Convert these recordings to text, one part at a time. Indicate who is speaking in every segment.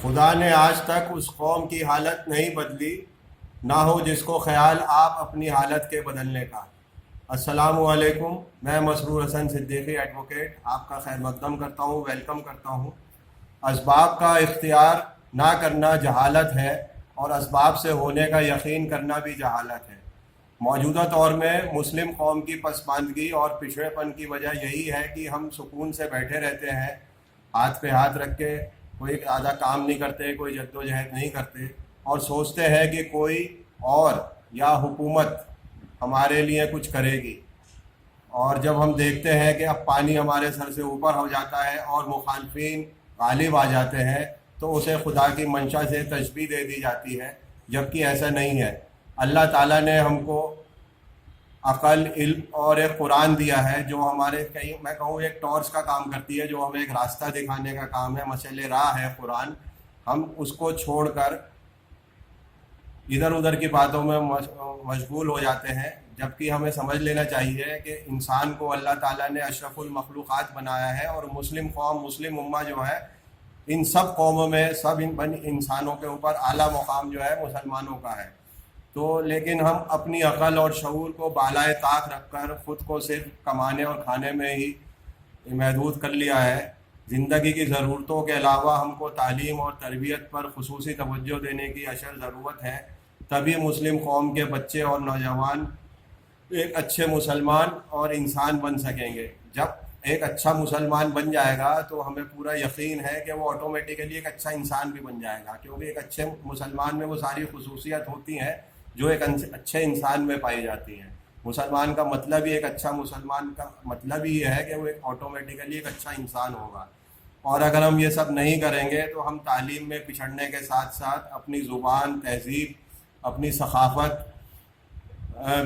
Speaker 1: خدا نے آج تک اس قوم کی حالت نہیں بدلی، نہ ہو جس کو خیال آپ اپنی حالت کے بدلنے کا۔ السلام علیکم، میں مسرور حسن صدیقی ایڈوکیٹ آپ کا خیر مقدم کرتا ہوں، ویلکم کرتا ہوں۔ اسباب کا اختیار نہ کرنا جہالت ہے، اور اسباب سے ہونے کا یقین کرنا بھی جہالت ہے۔ موجودہ دور میں مسلم قوم کی پسماندگی اور پچھڑے پن کی وجہ یہی ہے کہ ہم سکون سے بیٹھے رہتے ہیں، ہاتھ پہ ہاتھ رکھ کے، کوئی زیادہ کام نہیں کرتے، کوئی جد و جہد نہیں کرتے، اور سوچتے ہیں کہ کوئی اور یا حکومت ہمارے لیے کچھ کرے گی۔ اور جب ہم دیکھتے ہیں کہ اب پانی ہمارے سر سے اوپر ہو جاتا ہے اور مخالفین غالب آ جاتے ہیں، تو اسے خدا کی منشا سے تشبیہ دے دی جاتی ہے، جبکہ ایسا نہیں ہے۔ اللہ تعالیٰ نے ہم کو عقل، علم اور ایک قرآن دیا ہے، جو ہمارے میں کہوں ایک ٹارچ کا کام کرتی ہے، جو ہمیں ایک راستہ دکھانے کا کام ہے، مشعل راہ ہے قرآن۔ ہم اس کو چھوڑ کر ادھر ادھر کی باتوں میں مشغول ہو جاتے ہیں، جبکہ ہمیں سمجھ لینا چاہیے کہ انسان کو اللہ تعالیٰ نے اشرف المخلوقات بنایا ہے، اور مسلم قوم، مسلم امہ جو ہے، ان سب قوموں میں، سب انسانوں کے اوپر اعلیٰ مقام جو ہے مسلمانوں کا ہے۔ تو لیکن ہم اپنی عقل اور شعور کو بالائے طاق رکھ کر خود کو صرف کمانے اور کھانے میں ہی محدود کر لیا ہے۔ زندگی کی ضرورتوں کے علاوہ ہم کو تعلیم اور تربیت پر خصوصی توجہ دینے کی اشد ضرورت ہے، تبھی مسلم قوم کے بچے اور نوجوان ایک اچھے مسلمان اور انسان بن سکیں گے۔ جب ایک اچھا مسلمان بن جائے گا تو ہمیں پورا یقین ہے کہ وہ آٹومیٹیکلی ایک اچھا انسان بھی بن جائے گا، کیونکہ ایک اچھے مسلمان میں وہ ساری خصوصیت ہوتی ہیں جو ایک اچھے انسان میں پائی جاتی ہیں۔ مسلمان کا مطلب ہی، ایک اچھا مسلمان کا مطلب ہی یہ ہے کہ وہ ایک آٹومیٹیکلی ایک اچھا انسان ہوگا۔ اور اگر ہم یہ سب نہیں کریں گے تو ہم تعلیم میں پچھڑنے کے ساتھ ساتھ اپنی زبان، تہذیب، اپنی ثقافت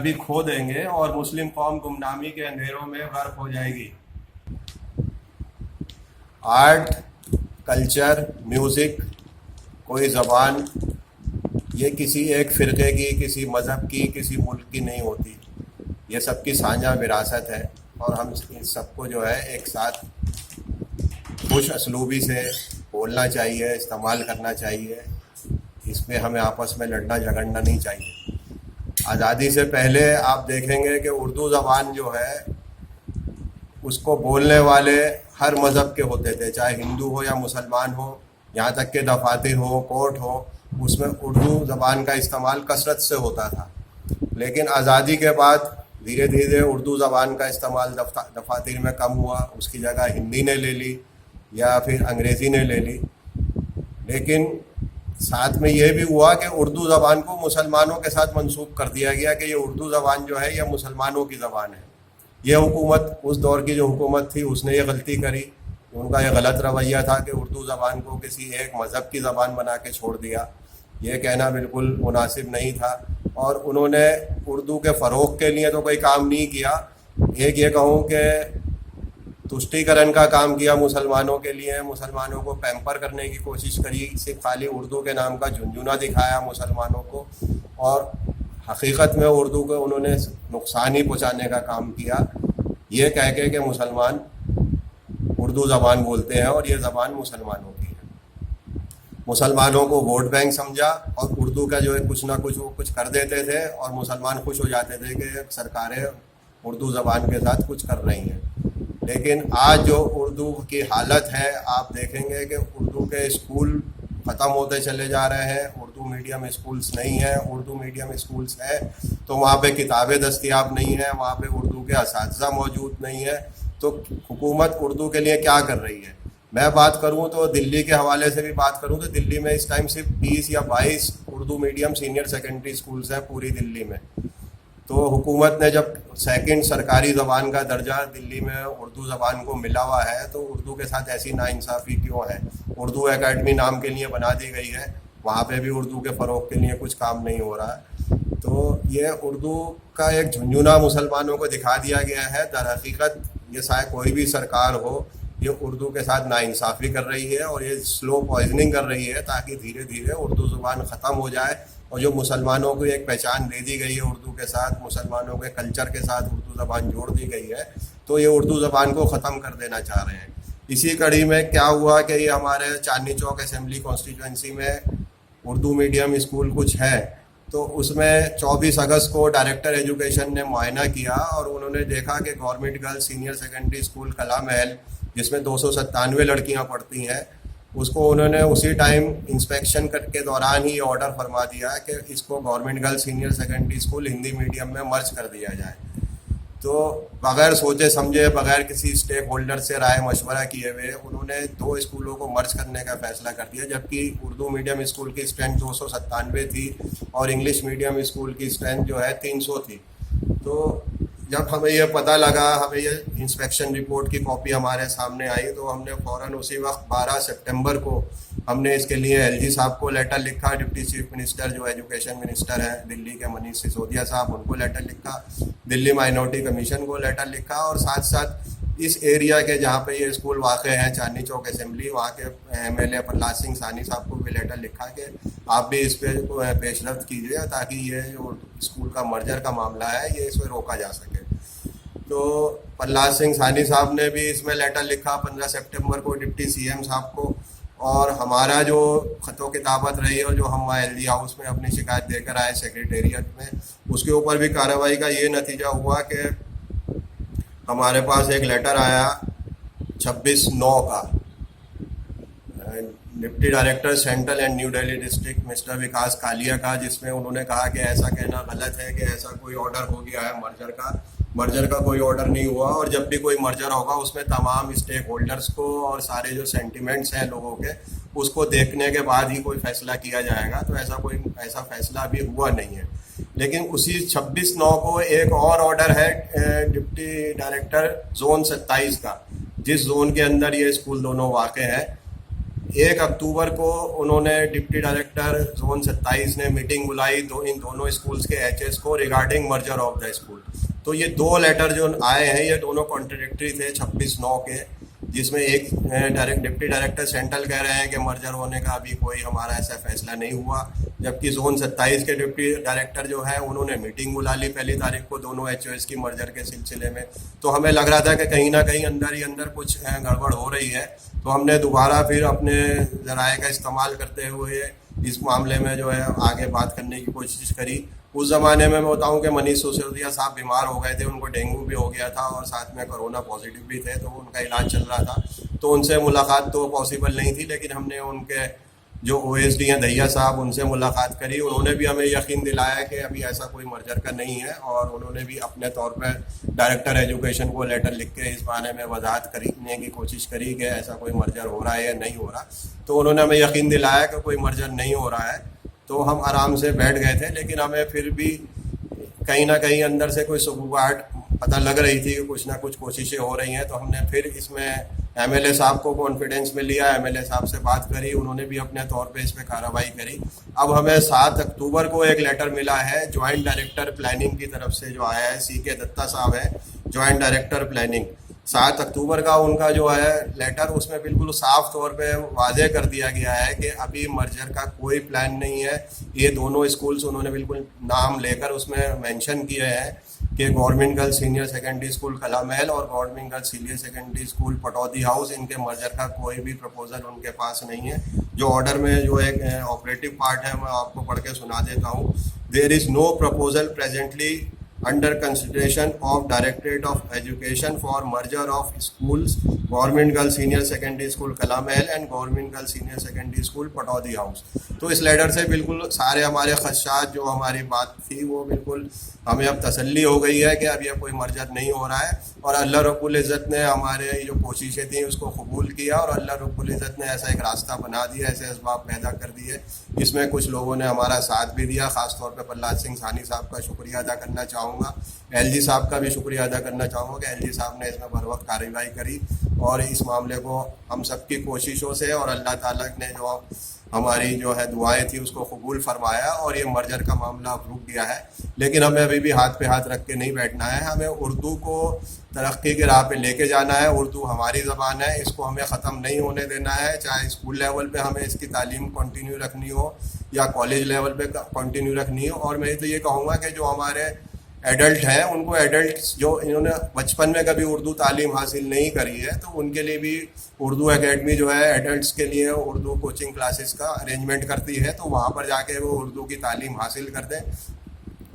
Speaker 1: بھی کھو دیں گے، اور مسلم قوم گمنامی کے اندھیروں میں غرق ہو جائے گی۔ آرٹ، کلچر، میوزک، کوئی زبان، یہ کسی ایک فرقے کی، کسی مذہب کی، کسی ملک کی نہیں ہوتی، یہ سب کی سانجہ وراثت ہے، اور ہم اس سب کو جو ہے ایک ساتھ خوش اسلوبی سے بولنا چاہیے، استعمال کرنا چاہیے۔ اس میں ہمیں آپس میں لڑنا جھگڑنا نہیں چاہیے۔ آزادی سے پہلے آپ دیکھیں گے کہ اردو زبان جو ہے اس کو بولنے والے ہر مذہب کے ہوتے تھے، چاہے ہندو ہو یا مسلمان ہو، یہاں تک کہ دفاتر ہو، کورٹ ہو، اس میں اردو زبان کا استعمال کثرت سے ہوتا تھا۔ لیکن آزادی کے بعد دھیرے دھیرے اردو زبان کا استعمال دفاتر میں کم ہوا، اس کی جگہ ہندی نے لے لی یا پھر انگریزی نے لے لی۔ لیکن ساتھ میں یہ بھی ہوا کہ اردو زبان کو مسلمانوں کے ساتھ منسوب کر دیا گیا کہ یہ اردو زبان جو ہے یہ مسلمانوں کی زبان ہے۔ یہ حکومت، اس دور کی جو حکومت تھی، اس نے یہ غلطی کری، ان کا یہ غلط رویہ تھا کہ اردو زبان کو کسی ایک مذہب کی زبان بنا کے چھوڑ دیا۔ یہ کہنا بالکل مناسب نہیں تھا، اور انہوں نے اردو کے فروغ کے لیے تو کوئی کام نہیں کیا۔ ایک یہ کہوں کہ تشتیکرن کا کام کیا مسلمانوں کے لیے، مسلمانوں کو پیمپر کرنے کی کوشش کری، صرف خالی اردو کے نام کا جھنجھنا دکھایا مسلمانوں کو، اور حقیقت میں اردو کو انہوں نے نقصان ہی پہنچانے کا کام کیا، یہ کہہ کے کہ مسلمان اردو زبان بولتے ہیں اور یہ زبان مسلمانوں کی ہے۔ مسلمانوں کو ووٹ بینک سمجھا، اور اردو کا جو ہے کچھ نہ کچھ وہ کچھ کر دیتے تھے، اور مسلمان خوش ہو جاتے تھے کہ سرکاریں اردو زبان کے ساتھ کچھ کر رہی ہیں۔ لیکن آج جو اردو کی حالت ہے، آپ دیکھیں گے کہ اردو کے اسکول ختم ہوتے چلے جا رہے ہیں، اردو میڈیم اسکولز نہیں ہیں، اردو میڈیم اسکولز ہیں تو وہاں پہ کتابیں دستیاب نہیں ہیں، وہاں پہ اردو کے اساتذہ موجود نہیں ہیں۔ تو حکومت اردو کے لیے کیا کر رہی ہے؟ میں بات کروں تو دلی کے حوالے سے بھی بات کروں تو دلی میں اس ٹائم صرف 20 یا 22 Urdu medium senior secondary schools ہیں پوری دلی میں۔ تو حکومت نے جب سیکنڈ سرکاری زبان کا درجہ دلی میں اردو زبان کو ملا ہوا ہے، تو اردو کے ساتھ ایسی ناانصافی کیوں ہے؟ اردو اکیڈمی نام کے لیے بنا دی گئی ہے، وہاں پہ بھی اردو کے فروغ کے لیے کچھ کام نہیں ہو رہا ہے۔ تو یہ اردو کا ایک جھنجھنا مسلمانوں کو دکھا دیا گیا ہے۔ در حقیقت یہ چاہے کوئی بھی سرکار ہو، یہ اردو کے ساتھ ناانصافی کر رہی ہے، اور یہ سلو پوائزننگ کر رہی ہے، تاکہ دھیرے دھیرے اردو زبان ختم ہو جائے، اور جو مسلمانوں کو ایک پہچان دے دی گئی ہے اردو کے ساتھ، مسلمانوں کے کلچر کے ساتھ اردو زبان جوڑ دی گئی ہے، تو یہ اردو زبان کو ختم کر دینا چاہ رہے ہیں۔ اسی کڑی میں کیا ہوا کہ یہ ہمارے چاندنی چوک اسمبلی کانسٹیٹوئنسی میں اردو میڈیم اسکول کچھ ہے، تو اس میں 24 اگست کو ڈائریکٹر ایجوکیشن نے معائنہ کیا اور انہوں نے دیکھا کہ government girls senior secondary school Kala Mahal, جس میں 297 لڑکیاں پڑھتی ہیں، اس کو انہوں نے اسی ٹائم انسپیکشن کے دوران ہی آرڈر فرما دیا کہ اس کو government girls senior secondary school Hindi medium میں مرج کر دیا جائے۔ تو بغیر سوچے سمجھے، بغیر کسی اسٹیک ہولڈر سے رائے مشورہ کیے ہوئے انہوں نے 2 اسکولوں کو مرج کرنے کا فیصلہ کر دیا، جبکہ اردو میڈیم اسکول کی اسٹرینتھ 297 تھی اور انگلش میڈیم اسکول کی اسٹرینتھ جو ہے 300 تھی۔ تو جب ہمیں یہ پتہ لگا، ہمیں یہ انسپیکشن رپورٹ کی کاپی ہمارے سامنے آئی، تو ہم نے فوراً اسی وقت 12 سپٹمبر کو ہم نے اس کے لیے ایل جی صاحب کو لیٹر لکھا، ڈپٹی چیف منسٹر جو ایجوکیشن منسٹر ہیں دلی کے منیش سسودیا صاحب، ان کو لیٹر لکھا، دلی مائنورٹی کمیشن کو لیٹر لکھا، اور ساتھ ساتھ اس ایریا کے جہاں پہ یہ اسکول واقع ہیں چاندنی چوک اسمبلی، وہاں کے ایم ایل اے پرلاد سنگھ سانی صاحب کو بھی لیٹر لکھا کہ آپ بھی اس پہ پیش رفت کیجیے تاکہ یہ جو اسکول کا مرجر کا معاملہ ہے یہ اس میں روکا جا سکے۔ تو پرلاد سنگھ سانی صاحب نے بھی اس میں لیٹر لکھا 15 سپٹمبر کو ڈپٹی سی ایم صاحب کو، اور ہمارا جو خط و کتابت رہی اور جو ہم ایل جی ہاؤس میں اپنی شکایت دے کر آئے سیکریٹریٹ میں، اس کے اوپر بھی کارروائی کا یہ نتیجہ ہوا کہ ہمارے پاس ایک لیٹر آیا 26/9 کا deputy director central and new Delhi district mister Vikas Kalia کا، جس میں انہوں نے کہا کہ ایسا کہنا غلط ہے کہ ایسا کوئی آرڈر ہو گیا ہے مرجر کا کوئی آرڈر نہیں ہوا، اور جب بھی کوئی مرجر ہوگا اس میں تمام اسٹیک ہولڈرز کو اور سارے جو سینٹیمنٹس ہیں لوگوں کے اس کو دیکھنے کے بعد ہی کوئی فیصلہ کیا جائے گا۔ تو ایسا فیصلہ ابھی ہوا نہیں ہے۔ لیکن اسی 26/9 کو ایک اور آرڈر ہے ڈپٹی ڈائریکٹر زون 27 کا، جس زون کے اندر یہ اسکول دونوں واقع ہیں۔ 1 اکتوبر کو انہوں نے ڈپٹی ڈائریکٹر زون 27 نے میٹنگ بلائی ان دونوں اسکولز کے ایچ ایس کو regarding merger of the school. تو یہ 2 لیٹر جو آئے ہیں یہ دونوں کانٹریڈکٹری تھے 26/9 کے، جس میں ایک ڈپٹی ڈائریکٹر سینٹرل کہہ رہے ہیں کہ مرجر ہونے کا ابھی کوئی ہمارا ایسا فیصلہ نہیں ہوا، جبکہ زون 27 کے ڈپٹی ڈائریکٹر جو ہے انہوں نے میٹنگ بلا لی 1 تاریخ کو دونوں ایچ او ایس کی مرجر کے سلسلے میں۔ تو ہمیں لگ رہا تھا کہ کہیں نہ کہیں اندر ہی اندر کچھ گڑبڑ ہو رہی ہے، تو ہم نے دوبارہ پھر اپنے ذرائع کا استعمال کرتے ہوئے اس معاملے میں جو ہے آگے بات کرنے کی کوشش کری۔ اس زمانے میں بتاؤں کہ منیش سسودیا صاحب بیمار ہو گئے تھے، ان کو ڈینگو بھی ہو گیا تھا اور ساتھ میں کرونا پازیٹیو بھی تھے، تو ان کا علاج چل رہا تھا، تو ان سے ملاقات تو پاسبل نہیں تھی، لیکن ہم نے ان کے جو او ایس ڈی ہیں دہیا صاحب ان سے ملاقات کری، انہوں نے بھی ہمیں یقین دلایا کہ ابھی ایسا کوئی مرجر کا نہیں ہے، اور انہوں نے بھی اپنے طور پہ ڈائریکٹر ایجوکیشن کو لیٹر لکھ کے اس بارے میں وضاحت کرنے کی کوشش کری کہ ایسا کوئی مرجر ہو رہا ہے یا نہیں ہو رہا۔ تو انہوں نے ہمیں یقین دلایا کہ کوئی مرجر نہیں ہو رہا ہے، تو ہم آرام سے بیٹھ گئے تھے، لیکن ہمیں پھر بھی کہیں نہ کہیں اندر سے کوئی سبوباہٹ پتہ لگ رہی تھی کہ کچھ نہ کچھ کوششیں ہو رہی ہیں۔ تو ہم نے پھر اس میں ایم ایل اے صاحب کو کانفیڈنس میں لیا، ایم ایل اے صاحب سے بات کری، انہوں نے بھی اپنے طور پہ اس پہ کارروائی کری۔ اب ہمیں 7 اکتوبر کو ایک لیٹر ملا ہے جوائنٹ ڈائریکٹر پلاننگ کی طرف سے جو آیا ہے، سی کے دتہ صاحب ہیں جوائنٹ ڈائریکٹر پلاننگ۔ 7 اکتوبر کا ان کا جو ہے لیٹر، اس میں بالکل صاف طور پہ واضح کر دیا گیا ہے کہ ابھی مرجر کا کوئی پلان نہیں ہے۔ یہ دونوں اسکولز انہوں نے بالکل نام لے کر اس میں مینشن کیے ہیں کہ government girls senior secondary school Kala Mahal اور government girls senior secondary school Pataudi house, ان کے مرجر کا کوئی بھی پرپوزل ان کے پاس نہیں ہے۔ جو آرڈر میں جو ایک آپریٹو پارٹ ہے میں آپ کو پڑھ کے سنا دیتا ہوں۔ There is no proposal presently under consideration of Directorate of Education for merger of schools Government Girls Senior Secondary School Kala Mahal and Government Girls Senior Secondary School Pataudi House۔ تو اس لیٹر سے بالکل سارے ہمارے خدشات جو ہماری بات تھی وہ بالکل ہمیں اب تسلی ہو گئی ہے کہ اب یہ کوئی مرجر نہیں ہو رہا ہے، اور اللہ رب العزت نے ہمارے جو کوششیں تھیں اس کو قبول کیا، اور اللہ رب العزت نے ایسا ایک راستہ بنا دیا، ایسے اسباب پیدا کر دیے۔ اس میں کچھ لوگوں نے ہمارا ساتھ بھی دیا، خاص طور پہ پرلاد سنگھ سانی صاحب کا شکریہ ادا کرنا چاہوں گا، ایل جی صاحب کا بھی شکریہ ادا کرنا چاہوں گا کہ ایل جی صاحب نے اس میں بر وقت کارروائی کری، اور اس معاملے کو ہم سب کی کوششوں سے اور اللہ تعالیٰ نے جو ہماری جو ہے دعائیں تھی اس کو قبول فرمایا، اور یہ مرجر کا معاملہ اب رک گیا ہے۔ لیکن ہمیں ابھی بھی ہاتھ پہ ہاتھ رکھ کے نہیں بیٹھنا ہے، ہمیں اردو کو ترقی کے راہ پہ لے کے جانا ہے۔ اردو ہماری زبان ہے، اس کو ہمیں ختم نہیں ہونے دینا ہے، چاہے اسکول لیول پہ ہمیں اس کی تعلیم کنٹینیو رکھنی ہو یا کالج لیول پہ کنٹینیو رکھنی ہو۔ اور میں تو یہ کہوں گا کہ جو ہمارے ایڈلٹ ہیں، ان کو ایڈلٹس جو انہوں نے بچپن میں کبھی اردو تعلیم حاصل نہیں کری ہے، تو ان کے لیے بھی اردو اکیڈمی جو ہے ایڈلٹس کے لیے اردو کوچنگ کلاسز کا ارینجمنٹ کرتی ہے، تو وہاں پر جا کے وہ اردو کی تعلیم حاصل کر دیں.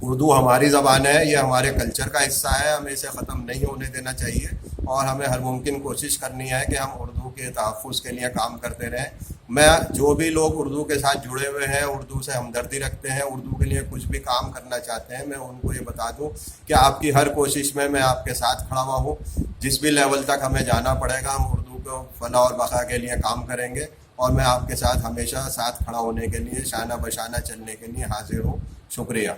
Speaker 1: اردو ہماری زبان ہے، یہ ہمارے کلچر کا حصہ ہے، ہمیں اسے ختم نہیں ہونے دینا چاہیے، اور ہمیں ہر ممکن کوشش کرنی ہے کہ ہم اردو کے تحفظ کے لیے کام کرتے رہیں. میں جو بھی لوگ اردو کے ساتھ جڑے ہوئے ہیں، اردو سے ہمدردی رکھتے ہیں، اردو کے لیے کچھ بھی کام کرنا چاہتے ہیں، میں ان کو یہ بتا دوں کہ آپ کی ہر کوشش میں آپ کے ساتھ کھڑا ہوا ہوں. جس بھی لیول تک ہمیں جانا پڑے گا، ہم اردو کو فلاح اور بقا کے لیے کام کریں گے، اور میں آپ کے ساتھ ہمیشہ ساتھ کھڑا ہونے کے لیے، شانہ بشانہ چلنے کے لیے حاضر ہوں. شکریہ.